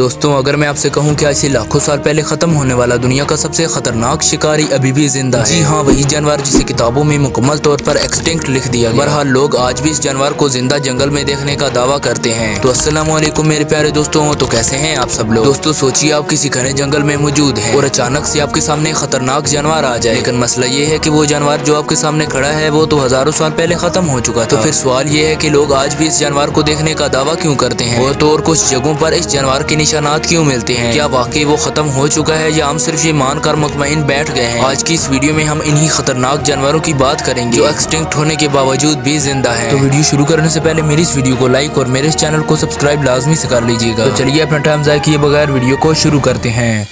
दोस्तों अगर मैं आपसे कहूं कि आज से लाखों साल पहले खत्म होने वाला दुनिया का सबसे खतरनाक शिकारी अभी भी जिंदा है। जी हाँ, वही जानवर जिसे किताबों में मुकम्मल तौर पर एक्सटिंक्ट लिख दिया गया। बहरहाल लोग आज भी इस जानवर को जिंदा जंगल में देखने का दावा करते हैं। तो अस्सलाम वालेकुम मेरे प्यारे दोस्तों, तो कैसे हैं आप सब लोग। दोस्तों सोचिए आप किसी घने जंगल में मौजूद हैं और अचानक से आपके सामने खतरनाक जानवर आ जाए। लेकिन मसला ये है कि वो जानवर जो आपके सामने खड़ा है वो तो हजारों साल पहले खत्म हो चुका था। तो फिर सवाल ये है कि लोग आज भी इस जानवर को देखने का दावा क्यों करते हैं और कुछ जगहों पर इस जानवर के निशानात क्यों मिलते हैं। क्या वाकई वो खत्म हो चुका है या हम सिर्फ ये मानकर मुतमईन बैठ गए हैं। आज की इस वीडियो में हम इन्हीं खतरनाक जानवरों की बात करेंगे जो एक्सटिंक्ट होने के बावजूद भी जिंदा है। तो वीडियो शुरू करने से पहले मेरी इस वीडियो को लाइक और मेरे इस चैनल को सब्सक्राइब लाजमी से कर लीजिएगा। तो चलिए अपना टाइम ज़ाया किए बगैर वीडियो को शुरू करते हैं।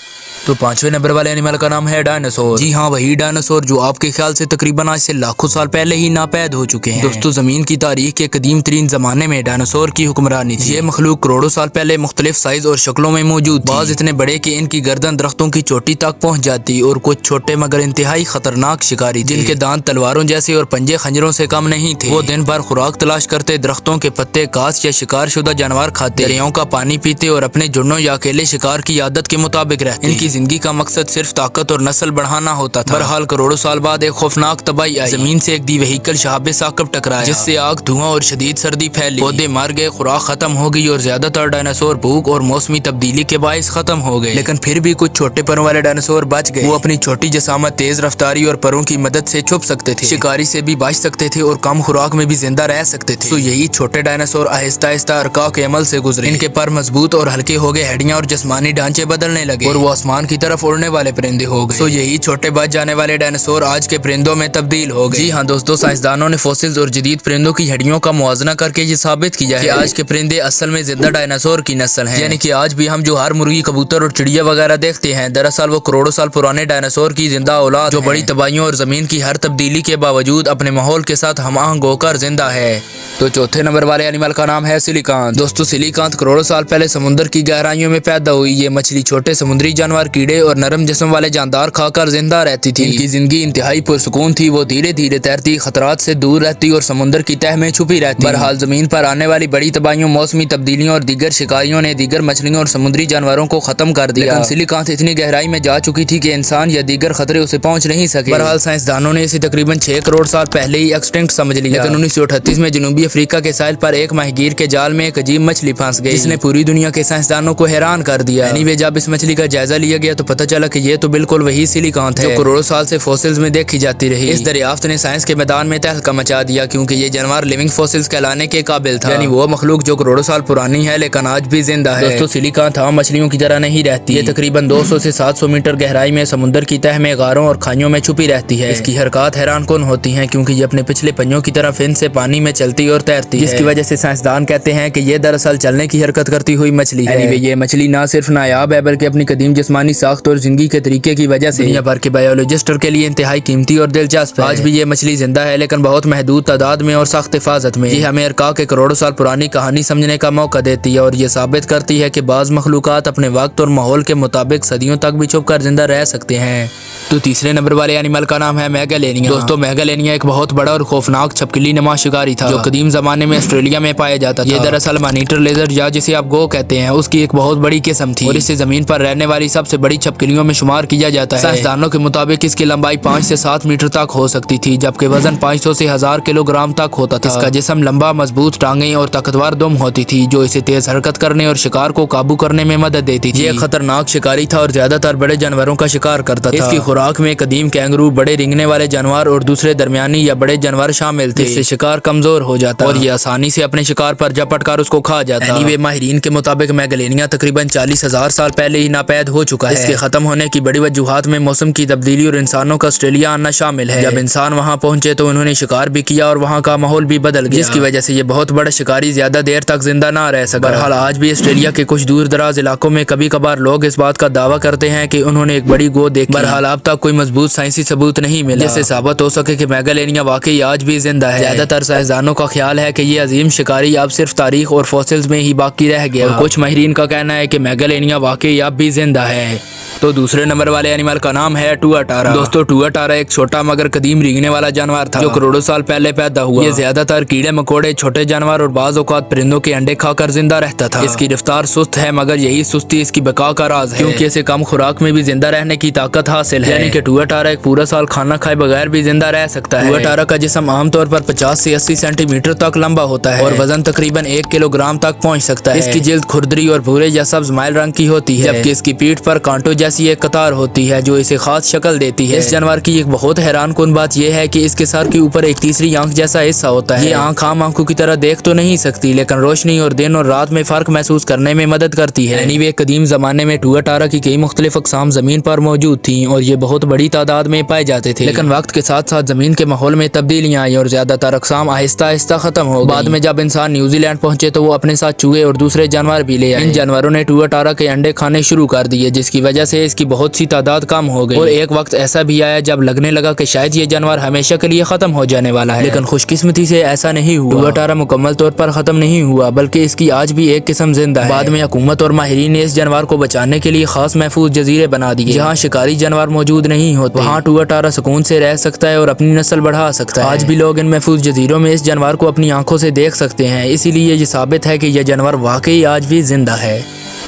तो 5वें नंबर वाले एनिमल का नाम है डायनासोर। जी हाँ, वही डायनासोर जो आपके ख्याल से तकरीबन आज से लाखों साल पहले ही नापैद हो चुके हैं। दोस्तों जमीन की तारीख के कदीम तरीन जमाने में डायनासोर की हुक्मरानी थी। ये मखलूक करोड़ों साल पहले मुख्तलिफ साइज और शक्लों में मौजूद थी। बाज इतने बड़े कि इनकी गर्दन दरख्तों की चोटी तक पहुँच जाती और कुछ छोटे मगर इंतहाई खतरनाक शिकारी थे जिनके दांत तलवारों जैसे और पंजे खंजरों से कम नहीं थे। वो दिन भर खुराक तलाश करते, दरख्तों के पत्ते, घास या शिकार शुदा जानवर खाते, दरियाओं का पानी पीते और अपने जुड़नों या अकेले शिकार की आदत के मुताबिक रहते। इनकी जिंदगी का मकसद सिर्फ ताकत और नस्ल बढ़ाना होता था। बहरहाल करोड़ों साल बाद एक खौफनाक तबाही आई। जमीन से एक दी व्हीकल शहाब साकब टकराया जिससे आग, धुआं और शदीद सर्दी फैली। पौधे मर गए, खुराक खत्म हो गई और ज्यादातर डायनासोर भूख और मौसमी तब्दीली के बायस खत्म हो गए। लेकिन फिर भी कुछ छोटे परों वाले डायनासोर बच गए। वो अपनी छोटी जसामत, तेज रफ्तारी और परों की मदद से छुप सकते थे, शिकारी से भी बच सकते थे और कम खुराक में भी जिंदा रह सकते थे। तो यही छोटे डायनासोर आहिस्ता आहिस्ता अरका के अमल से गुजरे। इनके पर मजबूत और हल्के हो गए, हड्डियां और जिस्मानी ढांचे बदलने लगे और वो आसमान की तरफ उड़ने वाले परिंदे हो गए। तो यही छोटे बच जाने वाले डायनासोर आज के परिंदों में तब्दील हो गए। जी हाँ दोस्तों, साइंसदानों ने फॉसिल्स और जदीद परिंदों की हड्डियों का मुआवजा करके ये साबित किया है कि आज के परिंदे असल में जिंदा डायनासोर की नस्ल हैं। यानी कि आज भी हम जो हर मुर्गी, कबूतर और चिड़िया वगैरह देखते हैं, दरअसल वो करोड़ों साल पुराने डायनासोर की जिंदा औलाद जो बड़ी तबाहियों और जमीन की हर तब्दीली के बावजूद अपने माहौल के साथ हम-आहंग होकर जिंदा है। तो चौथे नंबर वाले एनिमल का नाम है सिलिकांत। दोस्तों सिलिकांत करोड़ों साल पहले समुद्र की गहराइयों में पैदा हुई। ये मछली छोटे समुद्री जानवर, कीड़े और नरम जिस्म वाले जानदार खाकर जिंदा रहती थी। इनकी जिंदगी इंतहाई पुरसुकून थी। वो धीरे धीरे तैरती, खतरात से दूर रहती और समुद्र की तह में छुपी रहती। बहरहाल जमीन पर आने वाली बड़ी तबाहियों, मौसमी तब्दीलियों और दीगर शिकारियों ने दीगर मछलियों और समुद्री जानवरों को खत्म कर दिया। लेकिन सिलिकांत इतनी गहराई में जा चुकी थी कि इंसान या दीगर खतरे उसे पहुंच नहीं सके। बहरहाल साइंसदानों ने इसे तकरीबन 6 करोड़ साल पहले ही एक्सटिंक्ट समझ लिया। लेकिन 1938 में जनूबी अफ्रीका के साहिल पर एक माहीगीर के जाल में एक अजीब मछली फंस गई जिसने पूरी दुनिया के साइंसदानों को हैरान कर दिया। एनीवे जब इस मछली का जायजा लिया गया तो पता चला कि ये तो बिल्कुल वही सिलिकांत है जो करोड़ों साल से फॉसिल्स में देखी जाती रही। इस दरियाफ्त ने साइंस के मैदान में तहलका मचा दिया क्योंकि ये जानवर लिविंग फॉसिल्स कहलाने के काबिल था। यानी वो मखलूक जो करोड़ों साल पुरानी है लेकिन आज भी जिंदा है। दोस्तों सिलिकांत आम मछलियों की तरह नहीं रहती। ये तकरीबन 200 से 700 मीटर गहराई में समुद्र की तह में गारों और खाइयों में छुपी रहती है। इसकी हरकत हैरान कुन होती है क्योंकि ये अपने पिछले पंजों की तरह फिन से पानी में चलती और तैरती है, जिसकी वजह से साइंसदान कहते हैं कि ये दरअसल चलने की हरकत करती हुई मछली है। एनीवे ये मछली न सिर्फ नायाब है बल्कि अपनी कदीम जिस्मानी साख्त और जिंदगी के तरीके की वजह से दुनिया भर के बायोलॉजिस्टों के लिए इंतहाई कीमती और दिलचस्प है। आज भी ये मछली जिंदा है लेकिन बहुत महदूद तादाद में और सख्त हिफाजत में। ये हमें अरका के करोड़ों साल पुरानी कहानी समझने का मौका देती है और ये साबित करती है कि बाज मखलूकात अपने वक्त और माहौल के मुताबिक सदियों तक भी छुप कर जिंदा रह सकते हैं। तो तीसरे नंबर वाले एनिमल का नाम है मेगालेनिया। दोस्तों मेगालेनिया एक बहुत बड़ा और खौफनाक छपकली नमा शिकारी था जो कदीम जमाने में ऑस्ट्रेलिया में पाया जाता था। ये दरअसल मॉनिटर लेजर या जिसे आप गो कहते हैं उसकी एक बहुत बड़ी किस्म थी और इसे जमीन पर रहने वाली सबसे बड़ी छपकलियों में शुमार किया जाता है। साइंसदानों के मुताबिक इसकी लंबाई 5 से 7 मीटर तक हो सकती थी जबकि वजन 500 से 1000 किलोग्राम तक होता था। इसका जिस्म लंबा, मजबूत टांगें और ताकतवर दुम होती थी जो इसे तेज हरकत करने और शिकार को काबू करने में मदद देती थी। ये खतरनाक शिकारी था और ज्यादातर बड़े जानवरों का शिकार करता था। इसकी खुराक में कदीम कैंगरू, बड़े रिंगने वाले जानवर और दूसरे दरमियानी या बड़े जानवर शामिल थे। इससे शिकार कमजोर हो जाता और ये आसानी से अपने शिकार पर झपट कर उसको खा जाता। एनीवे माहिरीन के मुताबिक मेगालेनिया तकरीबन 40,000 साल पहले ही नापैद हो चुका है। इसके खत्म होने की बड़ी वजूहात में मौसम की तब्दीली और इंसानों का ऑस्ट्रेलिया आना शामिल है। जब इंसान वहां पहुंचे तो उन्होंने शिकार भी किया और वहां का माहौल भी बदल गया जिसकी वजह से ये बहुत बड़ा शिकारी ज्यादा देर तक जिंदा ना रह सका। बहरहाल आज भी ऑस्ट्रेलिया के कुछ दूर दराज इलाकों में कभी कभार लोग इस बात का दावा करते हैं कि उन्होंने एक बड़ी गो देखी। बहरहाल अब तक कोई मजबूत साइंसी सबूत नहीं मिला जिससे साबित हो सके कि मेगालेनिया वाकई आज भी जिंदा है। ज्यादातर साइंसदानों का ख्याल है कि ये अजीम शिकारी अब सिर्फ तारीख और फॉसिल्स में ही बाकी रह गया। कुछ माहिरीन का कहना है कि मेगालेनिया वाकई अब भी जिंदा है। तो दूसरे नंबर वाले एनिमल का नाम है टुआटारा। दोस्तों टुआटारा एक छोटा मगर कदीम रेंगने वाला जानवर था जो करोड़ों साल पहले पैदा हुआ। ये ज्यादातर कीड़े मकोड़े, छोटे जानवर और बाज़ औक़ात परिंदों के अंडे खाकर जिंदा रहता था। इसकी रफ्तार सुस्त है मगर यही सुस्ती इसकी बका का राज है, क्योंकि इसे कम खुराक में भी जिंदा रहने की ताकत हासिल है। यानी कि टुआटारा एक पूरा साल खाना खाए बगैर भी जिंदा रह सकता है। टुआटारा का जिस्म आमतौर पर 50 से 80 सेंटीमीटर तक लंबा होता है और वजन तकरीबन 1 किलोग्राम तक पहुंच सकता है। इसकी जिल्द खुरदरी और भूरे या सब्ज माइल रंग की होती है, जबकि इसकी पीठ पर कांटों जैसी एक कतार होती है जो इसे खास शक्ल देती है। इस जानवर की एक बहुत हैरान कुन बात यह है कि इसके सर के ऊपर एक तीसरी आंख जैसा हिस्सा होता है। ये आंख आम आंखों की तरह देख तो नहीं सकती, लेकिन रोशनी और दिन और रात में फर्क महसूस करने में मदद करती है। एनीवे कदीम जमाने में टुआटारा की कई मुख्तलिफ अक़साम जमीन पर मौजूद थी और ये बहुत बड़ी तादाद में पाए जाते थे, लेकिन वक्त के साथ साथ जमीन के माहौल में तब्दीलियां आई और ज्यादातर अक़साम आहिस्ता आहिस्ता खत्म हो गई। बाद में जब इंसान न्यूजीलैंड पहुंचे तो वो अपने साथ चूहे और दूसरे जानवर भी ले आए। इन जानवरों ने टुआटारा के अंडे खाने शुरू कर दिए, जिसकी वजह से इसकी बहुत सी तादाद कम हो गई। और एक वक्त ऐसा भी आया जब लगने लगा कि शायद ये जानवर हमेशा के लिए खत्म हो जाने वाला है, लेकिन खुशकिस्मती से ऐसा नहीं हुआ। टुआटारा मुकम्मल तौर पर खत्म नहीं हुआ, बल्कि इसकी आज भी एक किस्म जिंदा है। बाद में हुकूमत और माहिरीन ने इस जानवर को बचाने के लिए खास महफूज जजीरे बना दिए जहाँ शिकारी जानवर मौजूद नहीं होते। वहाँ टुआटारा सुकून से रह सकता है और अपनी नस्ल बढ़ा सकता है। आज भी लोग इन महफूज जजीरों में इस जानवर को अपनी आंखों से देख सकते हैं, इसीलिए ये साबित है कि यह जानवर वाकई आज भी जिंदा है।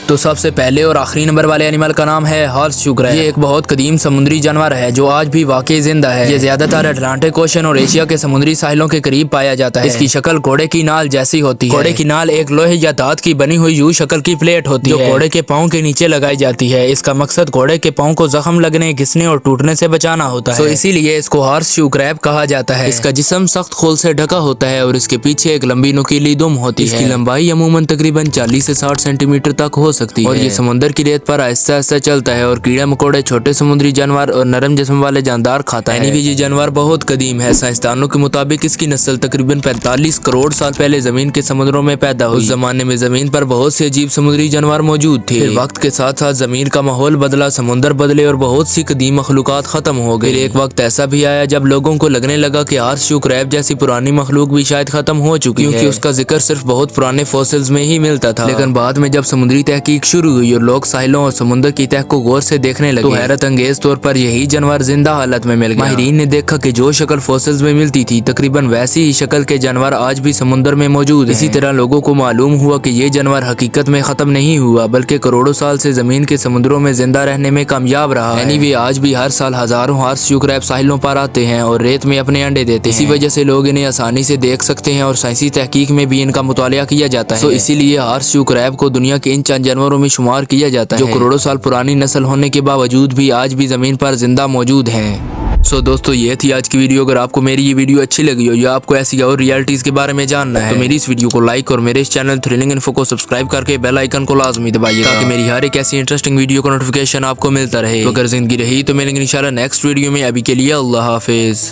तो सबसे पहले और आखिरी नंबर वाले एनिमल का नाम है हॉर्सशू क्रैब। ये एक बहुत कदीम समुद्री जानवर है जो आज भी वाकई जिंदा है। ये ज्यादातर अटलांटिक ओशन और एशिया के समुद्री साहिलों के करीब पाया जाता है। इसकी शक्ल घोड़े की नाल जैसी होती है। घोड़े की नाल एक लोहे या धात की बनी हुई यू शक्ल की प्लेट होती है जो घोड़े के पाँव के नीचे लगाई जाती है। इसका मकसद घोड़े के पाँव को जख्म लगने, घिसने और टूटने से बचाना होता है। तो इसीलिए इसको हॉर्सशू क्रैब कहा जाता है। इसका जिस्म सख्त खोल से ढका होता है और इसके पीछे एक लंबी नुकीली दुम होती है। इसकी लंबाई अमूमन तकरीबन 40 से 60 सेंटीमीटर तक हो सकती है और ये समुद्र की रेत पर आहिस्ता आहिस्ता चलता है और कीड़े मकोड़े, छोटे समुद्री जानवर और नरम जिस्म वाले जानदार खाता है। ये जानवर बहुत कदीम है। साइंसदानों के मुताबिक इसकी नस्ल तकरीबन 45 करोड़ साल पहले जमीन के समुद्रों में पैदा हुई। उस जमाने में जमीन पर बहुत से अजीब समुद्री जानवर मौजूद थे। फिर वक्त के साथ साथ जमीन का माहौल बदला, समुद्र बदले और बहुत सी कदीम मखलूकात खत्म हो गई। एक वक्त ऐसा भी आया जब लोगों को लगने लगा कि हॉर्सशू क्रैब जैसी पुरानी मखलूक भी शायद खत्म हो चुकी है, क्योंकि उसका जिक्र सिर्फ बहुत पुराने फॉसिल्स में ही मिलता था। लेकिन बाद में जब समुद्री तहकीक शुरू हुई और लोग साहिलों और समुद्र की तह को गौर से देखने लगे तो हैरत अंगेज तौर पर यही जानवर जिंदा हालत में मिल गया। माहिरीन ने देखा कि जो शक्ल फॉसिल्स में मिलती थी तकरीबन वैसी ही शक्ल के जानवर आज भी समुद्र में मौजूद हैं। इसी तरह लोगों को मालूम हुआ कि ये जानवर हकीकत में खत्म नहीं हुआ, बल्कि करोड़ों साल से जमीन के समुद्रों में जिंदा रहने में कामयाब रहा है। एनीवे आज भी हर साल हजारों हॉर्सशू क्रैब साहिलों पर आते हैं और रेत में अपने अंडे देते हैं। इसी वजह से लोग इन्हें आसानी से देख सकते हैं और साइंसी तहकीक में भी इनका मुतालिया किया जाता है। तो इसीलिए हॉर्सशू क्रैब को दुनिया के इन चंद जानवरों में शुमार किया जाता है जो करोड़ों साल पुरानी नस्ल होने के बावजूद भी आज भी जमीन पर जिंदा मौजूद हैं। सो दोस्तों ये थी आज की वीडियो। अगर आपको मेरी ये वीडियो अच्छी लगी हो या आपको ऐसी और रियलिटीज के बारे में जानना है तो मेरी इस वीडियो को लाइक और मेरे इस चैनल थ्रिलिंग इन्फो को सब्सक्राइब करके बेल आइकन को लाजमी दबाइए ताकि मेरी हर एक ऐसी इंटरेस्टिंग वीडियो का नोटिफिकेशन आपको मिलता रहे। तो अगर जिंदगी रही तो मिलेंगे इंशाल्लाह नेक्स्ट वीडियो में। अभी के लिए अल्लाह हाफिज।